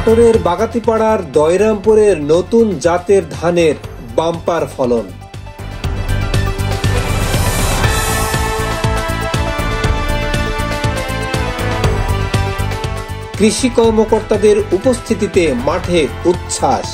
নাটোরের বাগাতিপাড়ার দয়রামপুরের নতুন জাতের ধানের বাম্পার ফলন। কৃষি কর্মকর্তাদের উপস্থিতিতে মাঠে উচ্ছ্বাস।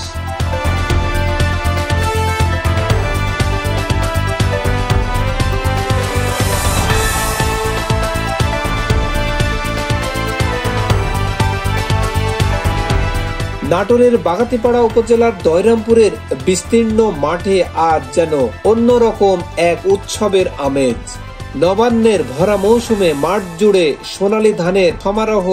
নাটোরের বাগাতিপাড়া উপজেলার দয়রামপুরের বিস্তীর্ণ মাঠে আজ যেন অন্যরকম এক উৎসবের আমেজ। নবান্নের ভরা মৌসুমে মাঠ জুড়ে সোনালী ধানের সমারোহ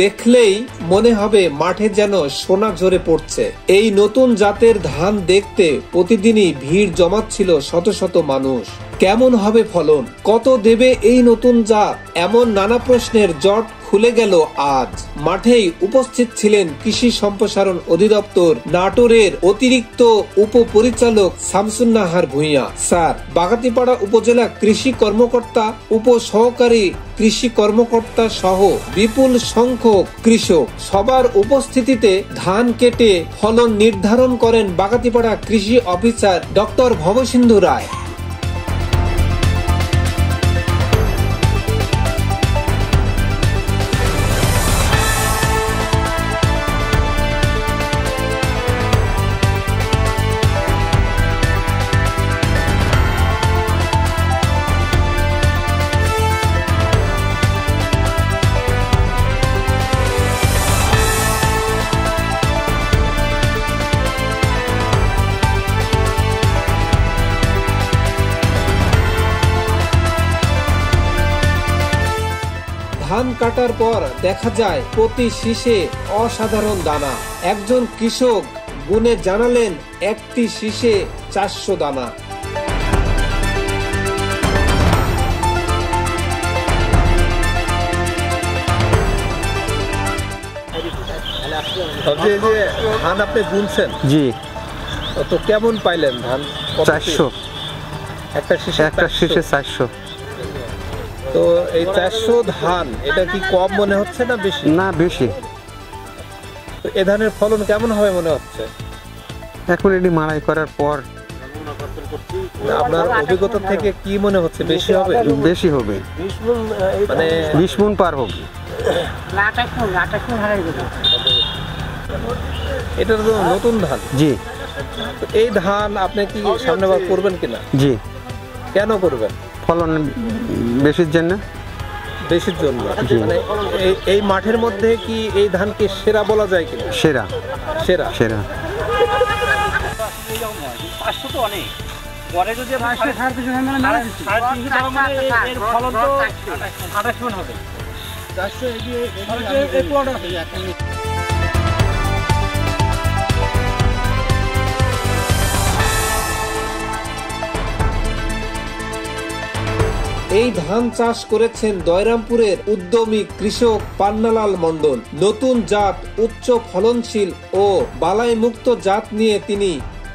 দেখলেই মনে হবে মাঠে যেন সোনা ঝরে পড়ছে। এই নতুন জাতের ধান দেখতে প্রতিদিনই ভিড় জমাচ্ছিল শত শত মানুষ। কেমন হবে ফলন, কত দেবে এই নতুন জাত, এমন নানা প্রশ্নের জট খুলে গেল আজ। মাঠেই উপস্থিত ছিলেন কৃষি সম্প্রসারণ অধিদপ্তর নাটোরের অতিরিক্ত উপপরিচালক শামসুন্নাহার ভূঁইয়া স্যার, বাগাতিপাড়া উপজেলা কৃষি কর্মকর্তা, উপ সহকারী কৃষি কর্মকর্তা সহ বিপুল সংখ্যক কৃষক। সবার উপস্থিতিতে ধান কেটে ফলন নির্ধারণ করেন বাগাতিপাড়া কৃষি অফিসার ডক্টর ভবসিন্ধু রায়। ধান কাটার পর দেখা যায় প্রতি শীষে অসাধারণ দানা। একজন কৃষক গুণে জানালেন একটি শীষে 400 দানা। ধান আপনি গুনছেন? জি। তো কেমন পাইলেন ধান? 400। একটা শীষে 400। তো এই 400 ধান, এটা কি কম মনে হচ্ছে না বেশি? না, বেশি। এ ধানের ফলন কেমন হবে মনে হচ্ছে এখন এটি মাড়াই করার পর? আপনার অভিজ্ঞতা থেকে কি মনে হচ্ছে, বেশি হবে? বেশি হবে, মানে 20 মণ পার হবে। এটা তো নতুন ধান। জি। এই ধান আপনি কি সামনেবার করবেন কিনা? জি। কেন করবেন? ফলন বেশির জন্য। বেশির জন্য? মানে এই মাঠের মধ্যে কি এই ধানকে সেরা বলা যায় কিনা? সেরা। সেরা সেরা। এই ধান চাষ করেছেন দয়রামপুরের উদ্যমী কৃষক পান্নালাল মণ্ডল। নতুন জাত, উচ্চ ফলনশীল ও বালাই মুক্ত জাত নিয়ে তিনি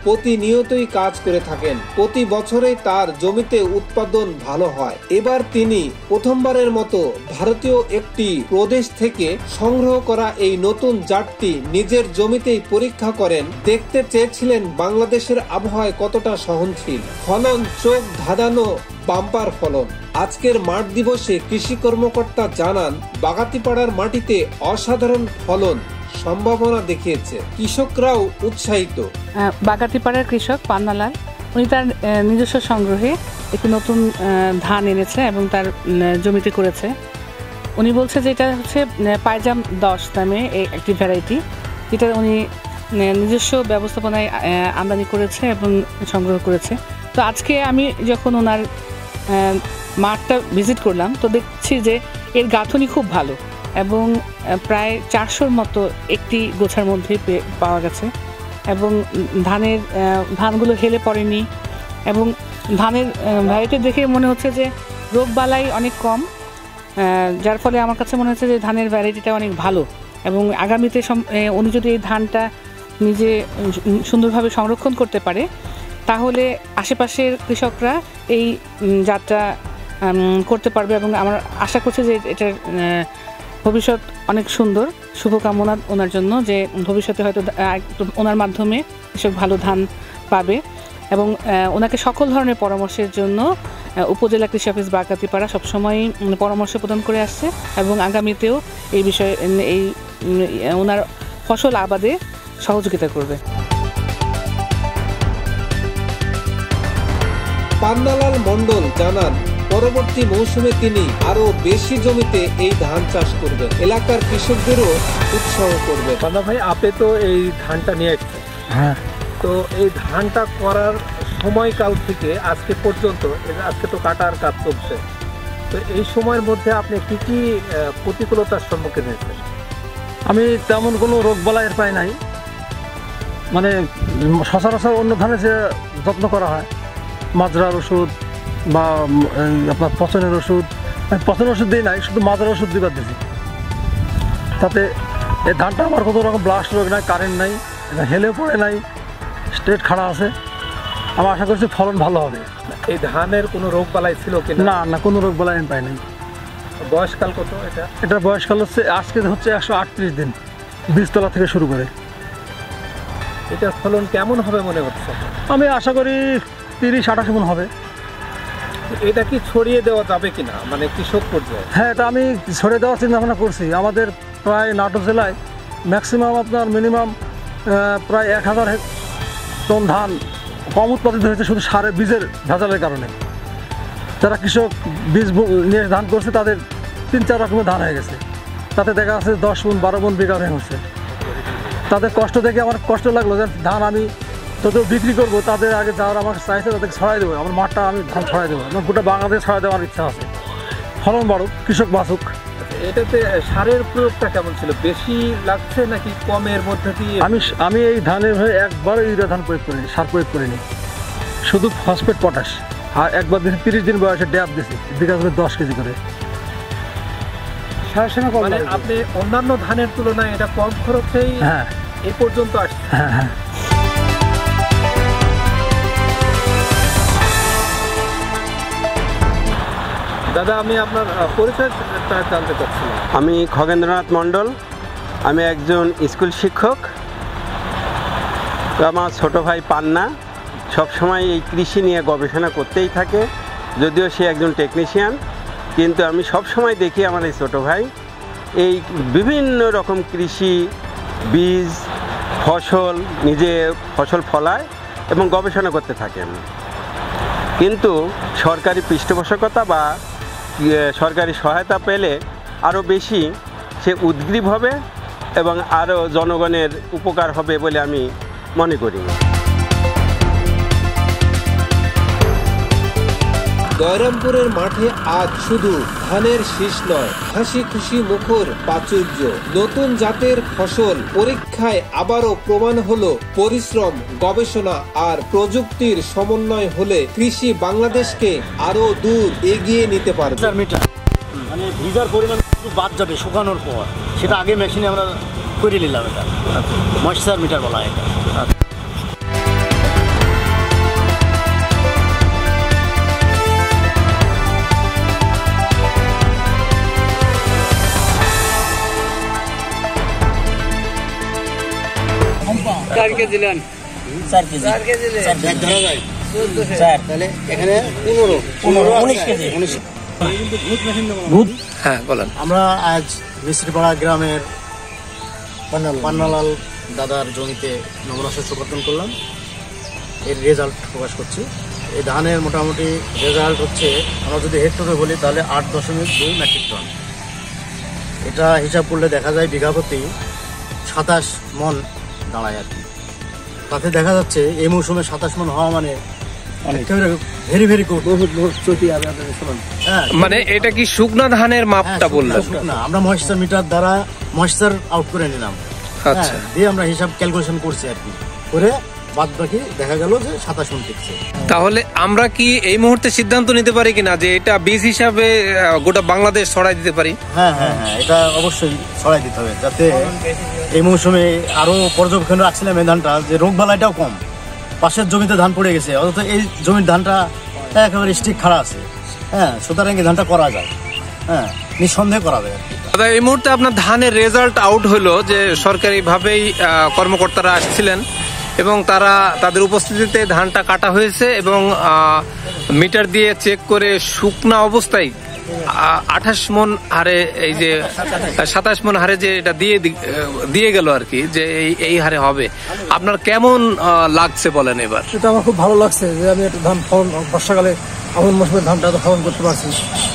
প্রতিনিয়তই কাজ করে থাকেন। প্রতি বছরেই তার জমিতে উৎপাদন ভালো হয়। এবার তিনি প্রথমবারের মতো ভারতীয় একটি প্রদেশ থেকে সংগ্রহ করা এই নতুন জাতটি নিজের জমিতেই পরীক্ষা করেন। দেখতে চেয়েছিলেন বাংলাদেশের আবহাওয়ায় কতটা সহনশীল। ফলন চোখ ধাঁধানো বাম্পার ফলন। আজকের মাঠ দিবসে কৃষি কর্মকর্তা জানান, বাগাতিপাড়ার মাটিতে অসাধারণ ফলন সম্ভাবনা দেখিয়েছে। কৃষকরাও উৎসাহিত। বাগাতিপাড়ার কৃষক পান্নালাল, উনি তার নিজস্ব সংগ্রহে একটি নতুন ধান এনেছে এবং তার জমিতে করেছে। উনি বলছে যে এটা হচ্ছে পাইজাম 10 নামে একটি ভ্যারাইটি, যেটা উনি নিজস্ব ব্যবস্থাপনায় আমদানি করেছে এবং সংগ্রহ করেছে। তো আজকে আমি যখন ওনার মাঠটা ভিজিট করলাম, তো দেখছি যে এর গাঁথনি খুব ভালো এবং প্রায় 400-র মতো একটি গোছার মধ্যে পাওয়া গেছে এবং ধানগুলো হেলে পড়েনি এবং ধানের ভ্যারাইটি দেখে মনে হচ্ছে যে রোগবালাই অনেক কম, যার ফলে আমার কাছে মনে হচ্ছে যে ধানের ভ্যারাইটিটা অনেক ভালো এবং আগামীতে উনি যদি এই ধানটা নিজে সুন্দরভাবে সংরক্ষণ করতে পারে, তাহলে আশেপাশের কৃষকরা এই জাতটা করতে পারবে এবং আমরা আশা করছি যে এটার ভবিষ্যৎ অনেক সুন্দর। শুভকামনা ওনার জন্য যে ভবিষ্যতে হয়তো ওনার মাধ্যমে কৃষক ভালো ধান পাবে, এবং ওনাকে সকল ধরনের পরামর্শের জন্য উপজেলা কৃষি অফিস বাগাতিপাড়া সবসময় পরামর্শ প্রদান করে আসছে, এবং আগামীতেও এই বিষয়ে ওনার ফসল আবাদে সহযোগিতা করবে। পান্নালাল মণ্ডল জানান, পরবর্তী মৌসুমে তিনি আরো বেশি জমিতে এই ধান চাষ করবেন, এলাকার কৃষকদেরও উৎসাহ করবে। পান্না ভাই, আপনি তো এই ধানটা নিয়ে এসেছেন, হ্যাঁ, তো এই ধানটা করার সময়কাল থেকে আজকে পর্যন্ত, আজকে তো কাটার কাজ চলছে, তো এই সময়ের মধ্যে আপনি কি কি প্রতিকূলতার সম্মুখীন হয়েছেন? আমি তেমন কোনো রোগ বালাইয়ের পাই নাই, মানে সচরাচর অন্য ধানে যে যত্ন করা হয়, মাজরার ওষুধ বা আপনার পচনের ওষুধ, পচনের ওষুধ দিই নাই, শুধু মাজরার ওষুধ দিবার দিয়েছি। তাতে এই ধানটা আমার কোনো রকম ব্লাস্ট রোগ নাই, কারেন্ট নাই, হেলেও পড়ে নাই, স্ট্রেট খাড়া আছে। আমি আশা করছি ফলন ভালো হবে। এই ধানের কোনো রোগ বালাই ছিল কি না, না, কোনো রোগ বালাই আমি পাই নাই। বয়সকাল কত এটা? এটার বয়সকাল হচ্ছে আজকে হচ্ছে 138 দিন, বীজতলা থেকে শুরু করে। এটার ফলন কেমন হবে মনে হচ্ছে? আমি আশা করি 30-28 মণ হবে। এটা কি ছড়িয়ে দেওয়া যাবে কিনা, মানে কৃষক পর্যায়ে? হ্যাঁ, এটা আমি ছড়িয়ে দেওয়ার চিন্তা ভাবনা করছি। আমাদের প্রায় নাটোর জেলায় ম্যাক্সিমাম আপনার মিনিমাম প্রায় 1000 টন ধান কম উৎপাদিত হয়েছে শুধু সারের বীজের ভেজালের কারণে। যারা কৃষক বীজ নিয়ে ধান করছে তাদের 3-4 রকমের ধান হয়ে গেছে, তাতে দেখা যাচ্ছে 10 মণ 12 মণ বিঘা হয়ে হচ্ছে। তাদের কষ্ট দেখে আমার কষ্ট লাগলো যে ধান আমি যত বিক্রি করবো তাদের আগে যারা আমাকে চাইছে তাদেরকে ছড়াই দেবো, আমার মাঠটা আমি ধান ছড়াই দেবো, আমার গোটা বাংলাদেশ ছড়াই দেওয়ার ইচ্ছা আছে। ফলন বাড়ুক, কৃষক বাঁচুক। এটাতে সারের প্রয়োগটা কেমন ছিল? বেশি লাগছে নাকি কমের মধ্যে দিয়ে? আমি এই ধানের হয়ে একবারও ইউরিয়া ধান প্রয়োগ করিনি, সার প্রয়োগ করিনি, শুধু ফসফেট পটাশ। আর একবার দিয়েছি 30 দিন বয়সে ড্যাপ দিয়েছি, বিঘা করে 10 কেজি করে। মানে আপনি অন্যান্য ধানের তুলনায় এটা কম খরচেই হ্যাঁ এ পর্যন্ত আসছে। হ্যাঁ হ্যাঁ। দাদা, আমি আপনার পরিচয়টা জানতে চাচ্ছিলাম। আমি খগেন্দ্রনাথ মণ্ডল, আমি একজন স্কুল শিক্ষক। তো আমার ছোটো ভাই পান্না সবসময় এই কৃষি নিয়ে গবেষণা করতেই থাকে, যদিও সে একজন টেকনিশিয়ান, কিন্তু আমি সবসময় দেখি আমার এই ছোটো ভাই এই বিভিন্ন রকম কৃষি বীজ ফসল নিজে ফসল ফলায় এবং গবেষণা করতে থাকেন। কিন্তু সরকারি পৃষ্ঠপোষকতা বা সরকারি সহায়তা পেলে আরও বেশি সে উদ্গ্রীব হবে এবং আরও জনগণের উপকার হবে বলে আমি মনে করি। দয়রামপুরের মাঠে আজ শুধু ধানের শীষ নয়, হাসি খুশি মুখর প্রাচুর্য। নতুন জাতের ফসল পরীক্ষায় আবারও প্রমাণ হলো পরিশ্রম, গবেষণা আর প্রযুক্তির সমন্বয় হলে কৃষি বাংলাদেশকে আরো দূর এগিয়ে নিতে পারবে। মানে ভিজার পরিমাণ বাদ যাবে শুকানোর পর, সেটা আগে মেশিনে আমরা করে নিলাম। এটা ময়েশ্চার মিটার বলা হয় এটা। আমরা আজ মিস্ত্রিপাড়া গ্রামের পান্নালাল দাদার জমিতে নমুনা শস্য উৎপাদন করলাম, এর রেজাল্ট প্রকাশ করছি। এই ধানের মোটামুটি রেজাল্ট হচ্ছে, আমরা যদি হেক্টরে বলি তাহলে 8.2 মেট্রিক টন। এটা হিসাব করলে দেখা যায় বিঘা প্রতি 27 মণ দাঁড়ায় আর কি। তাতে দেখা যাচ্ছে এই মৌসুমে 27 মণ হওয়া মানে ভেরি ভেরি গুড। মানে এটা কি শুকনা ধানের মাপটা বললাম? না, আমরা ময়েশ্চার মিটার দ্বারা ময়েশ্চার আউট করে নিলাম, দিয়ে আমরা হিসাব ক্যালকুলেশন করছি আর কি, করে বাদ বাকি দেখা গেল যে 27 মণ টিকছে। তাহলে আমরা কি এই মুহূর্তে সিদ্ধান্ত নিতে পারি কিনা যে এটা বীজ হিসাবে গোটা বাংলাদেশ ছড়াই দিতে পারি? হ্যাঁ হ্যাঁ হ্যাঁ, এটা অবশ্যই ছড়াই দিতে হবে, যাতে এই মৌসুমে আরো পর্যবেক্ষণ রাখছিলাম এই ধানটা যে রোগ বালাইটাও কম। পাশের জমিতে ধান পড়ে গেছে, অথচ এই জমির ধানটা একেবারে স্টিক খাড়া আছে। হ্যাঁ, সুতরাং এই ধানটা করা যায়, হ্যাঁ নিঃসন্দেহে করা যায়। দাদা, এই মুহূর্তে আপনার ধানের রেজাল্ট আউট হলো, যে সরকারিভাবেই কর্মকর্তারা আসছিলেন এবং তারা তাদের উপস্থিতিতে ধানটা কাটা হয়েছে এবং মিটার দিয়ে চেক করে শুকনা অবস্থায় 28 মন হারে, এই যে 27 মন হারে যে এটা দিয়ে গেল আর কি, যে এই হারে হবে। আপনার কেমন লাগছে বলেন এবার? এটা আমার খুব ভালো লাগছে যে আমি একটা ধান ফলন বর্ষাকালে আমন মৌসুমের ধানটা ফলন করতে পারছি।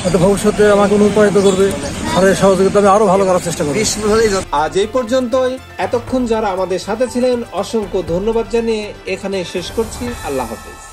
এটা ভবিষ্যতে আমাকে অনুপ্রাণিত করবে, সারের সহযোগিতা আমি আরো ভালো করার চেষ্টা করব। আজ এই পর্যন্তই। এতক্ষণ যারা আমাদের সাথে ছিলেন অসংখ্য ধন্যবাদ জানিয়ে এখানে শেষ করছি। আল্লাহ হাফেজ।